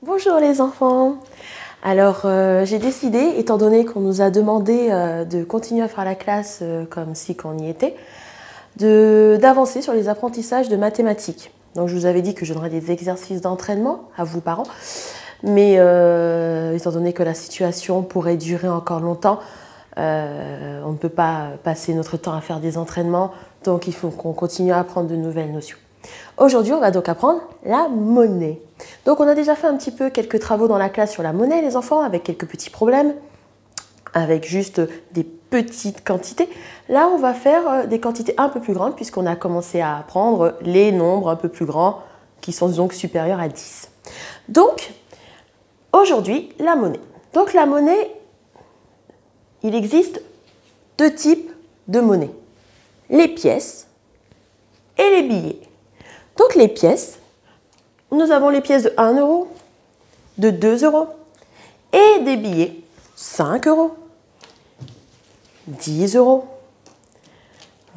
Bonjour les enfants. Alors j'ai décidé, étant donné qu'on nous a demandé de continuer à faire la classe comme si qu'on y était, d'avancer sur les apprentissages de mathématiques. Donc je vous avais dit que je donnerais des exercices d'entraînement à vous parents, mais étant donné que la situation pourrait durer encore longtemps, on ne peut pas passer notre temps à faire des entraînements, donc il faut qu'on continue à apprendre de nouvelles notions. Aujourd'hui, on va donc apprendre la monnaie. Donc on a déjà fait un petit peu quelques travaux dans la classe sur la monnaie, les enfants, avec quelques petits problèmes, avec juste des petites quantités. Là, on va faire des quantités un peu plus grandes, puisqu'on a commencé à apprendre les nombres un peu plus grands, qui sont donc supérieurs à 10. Donc, aujourd'hui, la monnaie. Donc la monnaie, il existe deux types de monnaie. Les pièces et les billets. Donc les pièces, nous avons les pièces de 1 euro, de 2 euros et des billets 5 euros, 10 euros,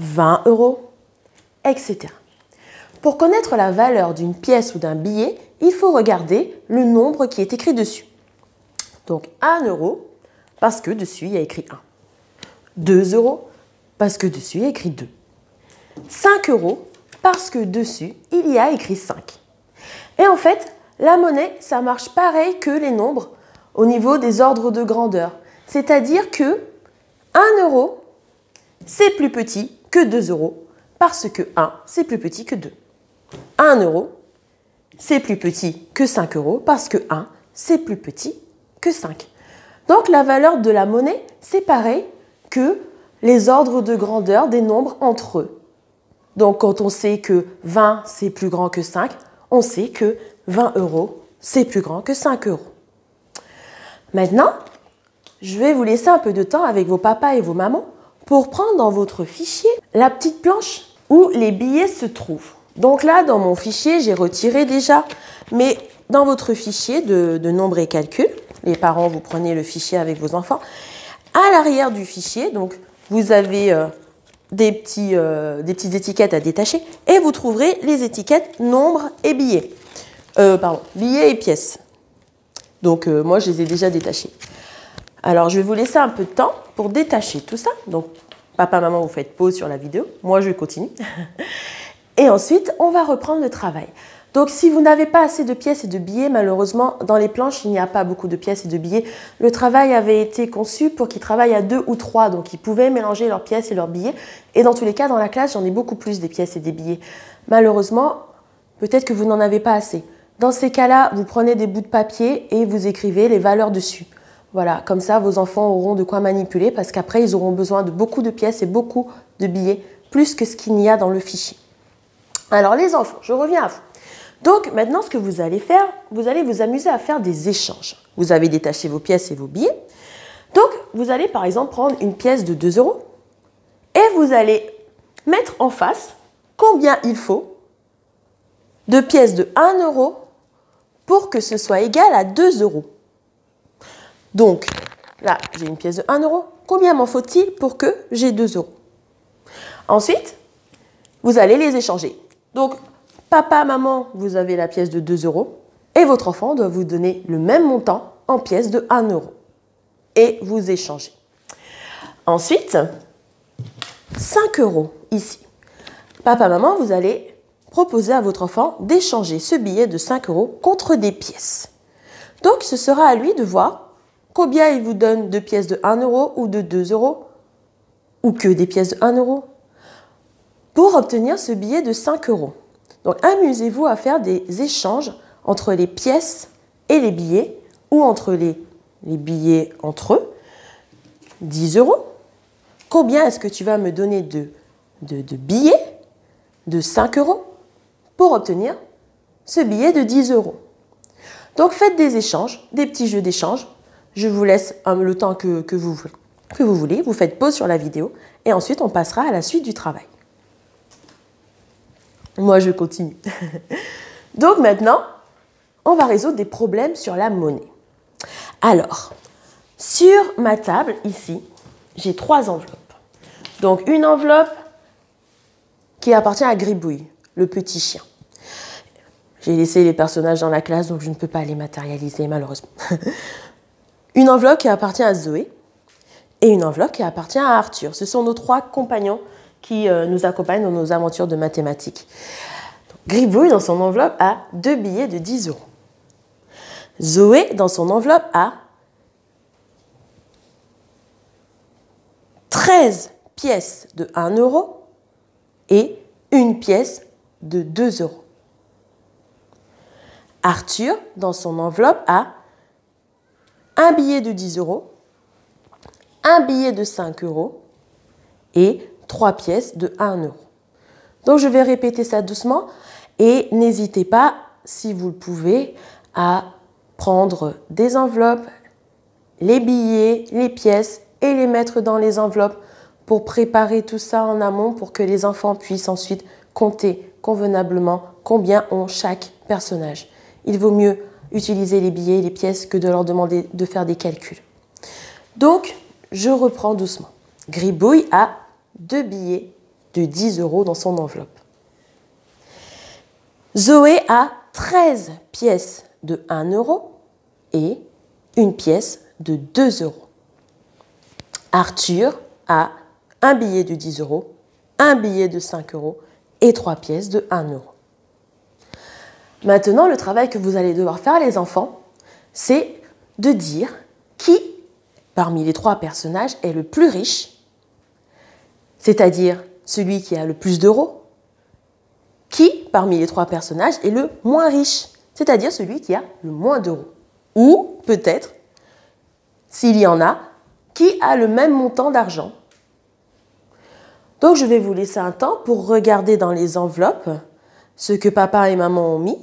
20 euros, etc. Pour connaître la valeur d'une pièce ou d'un billet, il faut regarder le nombre qui est écrit dessus. Donc 1 euro, parce que dessus il y a écrit 1. 2 euros, parce que dessus il y a écrit 2. 5 euros, parce que dessus, il y a écrit 5. Et en fait, la monnaie, ça marche pareil que les nombres au niveau des ordres de grandeur. C'est-à-dire que 1 euro, c'est plus petit que 2 euros, parce que 1, c'est plus petit que 2. 1 euro, c'est plus petit que 5 euros, parce que 1, c'est plus petit que 5. Donc la valeur de la monnaie, c'est pareil que les ordres de grandeur des nombres entre eux. Donc, quand on sait que 20, c'est plus grand que 5, on sait que 20 euros, c'est plus grand que 5 euros. Maintenant, je vais vous laisser un peu de temps avec vos papas et vos mamans pour prendre dans votre fichier la petite planche où les billets se trouvent. Donc là, dans mon fichier, j'ai retiré déjà, mais dans votre fichier de nombres et calculs, les parents, vous prenez le fichier avec vos enfants, à l'arrière du fichier, donc vous avez des petites étiquettes à détacher et vous trouverez les étiquettes nombres et billets. Billets et pièces. Donc moi, je les ai déjà détachés. Alors, je vais vous laisser un peu de temps pour détacher tout ça. Donc, papa, maman, vous faites pause sur la vidéo. Moi, je continue. Et ensuite, on va reprendre le travail. Donc, si vous n'avez pas assez de pièces et de billets, malheureusement, dans les planches, il n'y a pas beaucoup de pièces et de billets. Le travail avait été conçu pour qu'ils travaillent à 2 ou 3, donc ils pouvaient mélanger leurs pièces et leurs billets. Et dans tous les cas, dans la classe, j'en ai beaucoup plus des pièces et des billets. Malheureusement, peut-être que vous n'en avez pas assez. Dans ces cas-là, vous prenez des bouts de papier et vous écrivez les valeurs dessus. Voilà, comme ça, vos enfants auront de quoi manipuler parce qu'après, ils auront besoin de beaucoup de pièces et beaucoup de billets, plus que ce qu'il n'y a dans le fichier. Alors, les enfants, je reviens à vous. Donc maintenant, ce que vous allez faire, vous allez vous amuser à faire des échanges. Vous avez détaché vos pièces et vos billets. Donc, vous allez par exemple prendre une pièce de 2 euros et vous allez mettre en face combien il faut de pièces de 1 euro pour que ce soit égal à 2 euros. Donc, là, j'ai une pièce de 1 euro. Combien m'en faut-il pour que j'ai 2 euros? Ensuite, vous allez les échanger. Donc, papa, maman, vous avez la pièce de 2 euros et votre enfant doit vous donner le même montant en pièces de 1 euro. Et vous échangez. Ensuite, 5 euros ici. Papa, maman, vous allez proposer à votre enfant d'échanger ce billet de 5 euros contre des pièces. Donc, ce sera à lui de voir combien il vous donne de pièces de 1 euro ou de 2 euros ou que des pièces de 1 euro pour obtenir ce billet de 5 euros. Donc, amusez-vous à faire des échanges entre les pièces et les billets ou entre les billets entre eux. 10 euros. Combien est-ce que tu vas me donner de billets de 5 euros pour obtenir ce billet de 10 euros? Donc, faites des échanges, des petits jeux d'échange. Je vous laisse le temps que vous voulez. Vous faites pause sur la vidéo et ensuite, on passera à la suite du travail. Moi, je continue. Donc maintenant, on va résoudre des problèmes sur la monnaie. Alors, sur ma table, ici, j'ai 3 enveloppes. Donc, une enveloppe qui appartient à Gribouille, le petit chien. J'ai laissé les personnages dans la classe, donc je ne peux pas les matérialiser, malheureusement. Une enveloppe qui appartient à Zoé et une enveloppe qui appartient à Arthur. Ce sont nos 3 compagnons qui nous accompagnent dans nos aventures de mathématiques. Gribouille, dans son enveloppe, a 2 billets de 10 euros. Zoé, dans son enveloppe, a 13 pièces de 1 euro et une pièce de 2 euros. Arthur, dans son enveloppe, a un billet de 10 euros, un billet de 5 euros et 3 pièces de 1 euro. Donc, je vais répéter ça doucement et n'hésitez pas, si vous le pouvez, à prendre des enveloppes, les billets, les pièces et les mettre dans les enveloppes pour préparer tout ça en amont pour que les enfants puissent ensuite compter convenablement combien ont chaque personnage. Il vaut mieux utiliser les billets et les pièces que de leur demander de faire des calculs. Donc, je reprends doucement. Gribouille a 2 billets de 10 euros dans son enveloppe. Zoé a 13 pièces de 1 euro et une pièce de 2 euros. Arthur a un billet de 10 euros, un billet de 5 euros et 3 pièces de 1 euro. Maintenant, le travail que vous allez devoir faire, les enfants, c'est de dire qui, parmi les 3 personnages, est le plus riche, c'est-à-dire celui qui a le plus d'euros, qui, parmi les 3 personnages, est le moins riche, c'est-à-dire celui qui a le moins d'euros. Ou, peut-être, s'il y en a, qui a le même montant d'argent. Donc, je vais vous laisser un temps pour regarder dans les enveloppes ce que papa et maman ont mis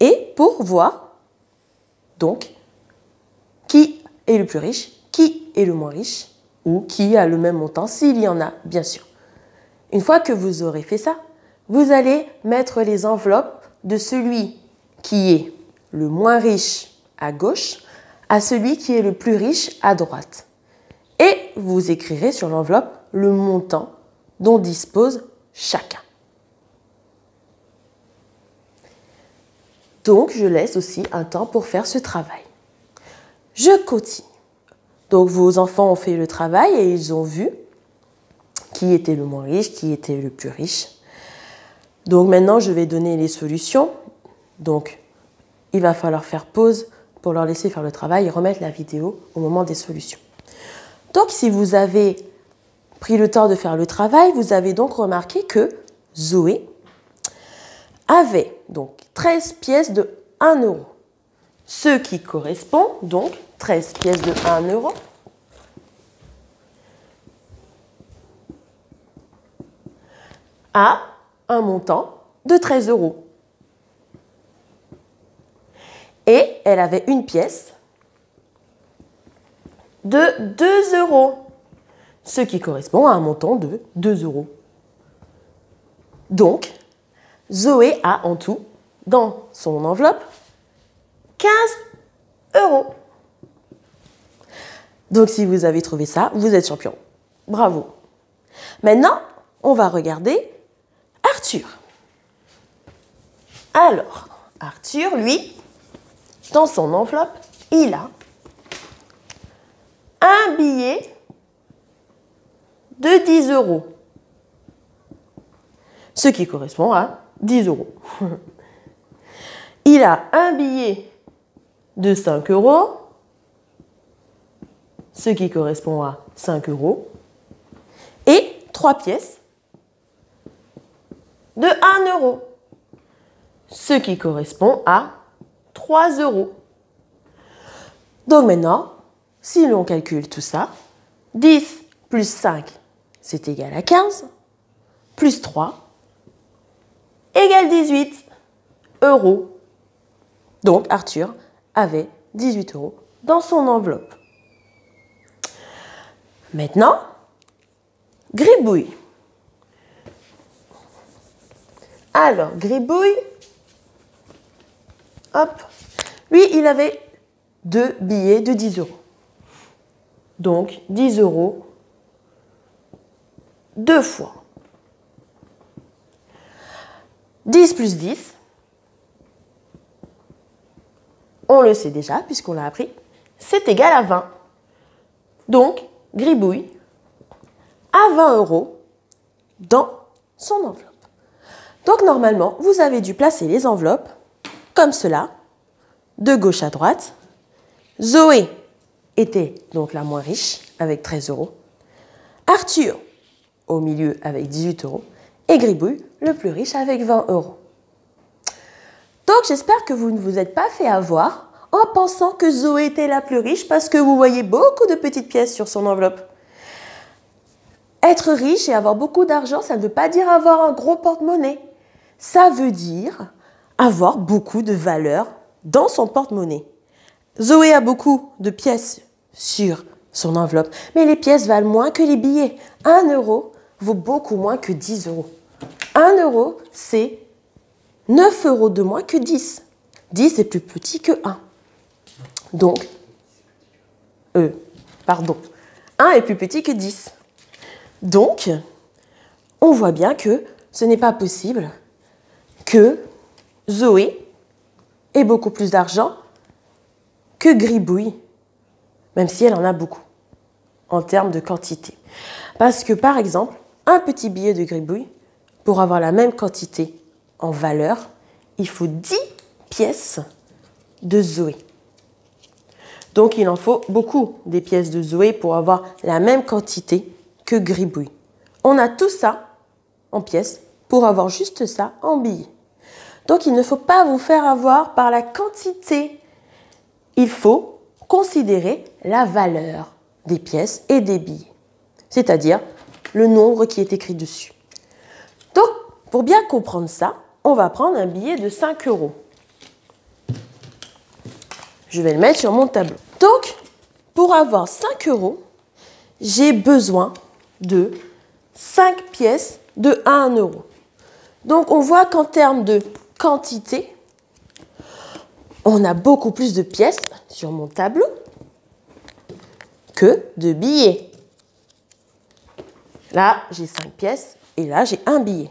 et pour voir, donc, qui est le plus riche, qui est le moins riche ou qui a le même montant, s'il y en a, bien sûr. Une fois que vous aurez fait ça, vous allez mettre les enveloppes de celui qui est le moins riche à gauche à celui qui est le plus riche à droite. Et vous écrirez sur l'enveloppe le montant dont dispose chacun. Donc, je laisse aussi un temps pour faire ce travail. Je continue. Donc, vos enfants ont fait le travail et ils ont vu qui était le moins riche, qui était le plus riche. Donc, maintenant, je vais donner les solutions. Donc, il va falloir faire pause pour leur laisser faire le travail et remettre la vidéo au moment des solutions. Donc, si vous avez pris le temps de faire le travail, vous avez donc remarqué que Zoé avait donc 13 pièces de 1 euro. Ce qui correspond donc 13 pièces de 1 euro à un montant de 13 euros. Et elle avait une pièce de 2 euros, ce qui correspond à un montant de 2 euros. Donc, Zoé a en tout, dans son enveloppe, 15 euros. Donc, si vous avez trouvé ça, vous êtes champion. Bravo. Maintenant, on va regarder Arthur. Alors, Arthur, lui, dans son enveloppe, il a un billet de 10 euros, ce qui correspond à 10 euros. Il a un billet de 5 euros, ce qui correspond à 5 euros, et 3 pièces de 1 euro, ce qui correspond à 3 euros. Donc maintenant, si l'on calcule tout ça, 10 plus 5, c'est égal à 15, plus 3, égale 18 euros. Donc Arthur avait 18 euros dans son enveloppe. Maintenant, Gribouille. Alors, Gribouille, hop, lui, il avait 2 billets de 10 euros. Donc, 10 euros 2 fois. 10 plus 10, on le sait déjà puisqu'on l'a appris, c'est égal à 20. Donc, Gribouille a 20 € dans son enveloppe. Donc, normalement, vous avez dû placer les enveloppes comme cela, de gauche à droite. Zoé était donc la moins riche avec 13 €. Arthur au milieu avec 18 € et Gribouille le plus riche avec 20 €. Donc j'espère que vous ne vous êtes pas fait avoir en pensant que Zoé était la plus riche parce que vous voyez beaucoup de petites pièces sur son enveloppe. Être riche et avoir beaucoup d'argent, ça ne veut pas dire avoir un gros porte-monnaie. Ça veut dire avoir beaucoup de valeur dans son porte-monnaie. Zoé a beaucoup de pièces sur son enveloppe, mais les pièces valent moins que les billets. 1 € vaut beaucoup moins que 10 €. 1 € c'est 9 € de moins que 10. 10 est plus petit que 1. Donc, 1 est plus petit que 10. Donc, on voit bien que ce n'est pas possible que Zoé ait beaucoup plus d'argent que Gribouille, même si elle en a beaucoup, en termes de quantité. Parce que, par exemple, un petit billet de Gribouille, pour avoir la même quantité en valeur, il faut 10 pièces de Zoé. Donc, il en faut beaucoup des pièces de Zoé pour avoir la même quantité que Gribouille. On a tout ça en pièces pour avoir juste ça en billets. Donc, il ne faut pas vous faire avoir par la quantité. Il faut considérer la valeur des pièces et des billets, c'est-à-dire le nombre qui est écrit dessus. Donc, pour bien comprendre ça, on va prendre un billet de 5 €. Je vais le mettre sur mon tableau. Donc, pour avoir 5 €, j'ai besoin de 5 pièces de 1 €. Donc, on voit qu'en termes de quantité, on a beaucoup plus de pièces sur mon tableau que de billets. Là, j'ai 5 pièces et là, j'ai un billet.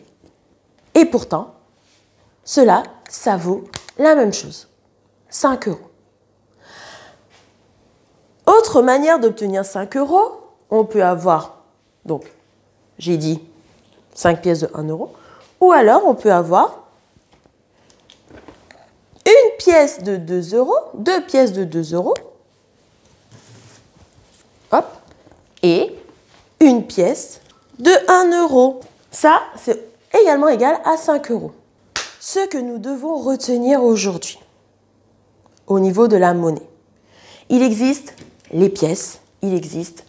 Et pourtant, cela, ça vaut la même chose, 5 €. Autre manière d'obtenir 5 €, on peut avoir, donc, j'ai dit 5 pièces de 1 €, ou alors on peut avoir une pièce de 2 €, 2 pièces de 2 €, hop, et une pièce de 1 €. Ça, c'est également égal à 5 €. Ce que nous devons retenir aujourd'hui, au niveau de la monnaie, il existe les pièces, il existe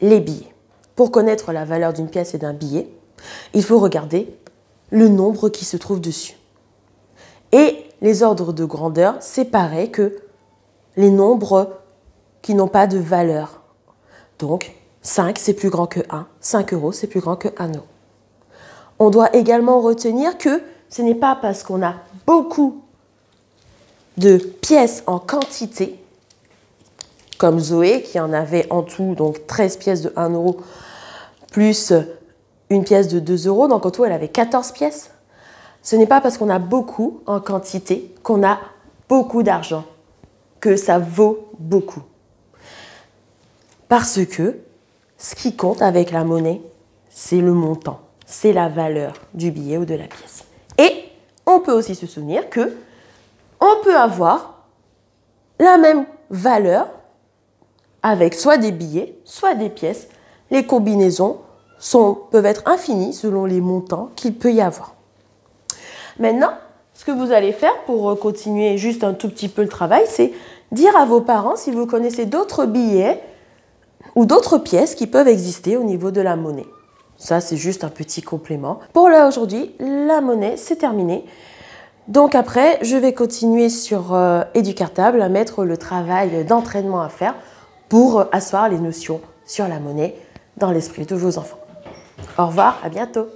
les billets. Pour connaître la valeur d'une pièce et d'un billet, il faut regarder le nombre qui se trouve dessus. Et les ordres de grandeur, c'est pareil que les nombres qui n'ont pas de valeur. Donc, 5, c'est plus grand que 1. 5 €, c'est plus grand que 1 €. On doit également retenir que ce n'est pas parce qu'on a beaucoup de pièces en quantité, comme Zoé qui en avait en tout donc 13 pièces de 1 € plus une pièce de 2 €, donc en tout elle avait 14 pièces. Ce n'est pas parce qu'on a beaucoup en quantité qu'on a beaucoup d'argent, que ça vaut beaucoup. Parce que ce qui compte avec la monnaie, c'est le montant, c'est la valeur du billet ou de la pièce. Et on peut aussi se souvenir que on peut avoir la même valeur avec soit des billets, soit des pièces. Les combinaisons peuvent être infinies selon les montants qu'il peut y avoir. Maintenant, ce que vous allez faire pour continuer juste un tout petit peu le travail, c'est dire à vos parents si vous connaissez d'autres billets ou d'autres pièces qui peuvent exister au niveau de la monnaie. Ça, c'est juste un petit complément. Pour là, aujourd'hui, la monnaie, c'est terminé. Donc après, je vais continuer sur Educartable à mettre le travail d'entraînement à faire pour asseoir les notions sur la monnaie dans l'esprit de vos enfants. Au revoir, à bientôt.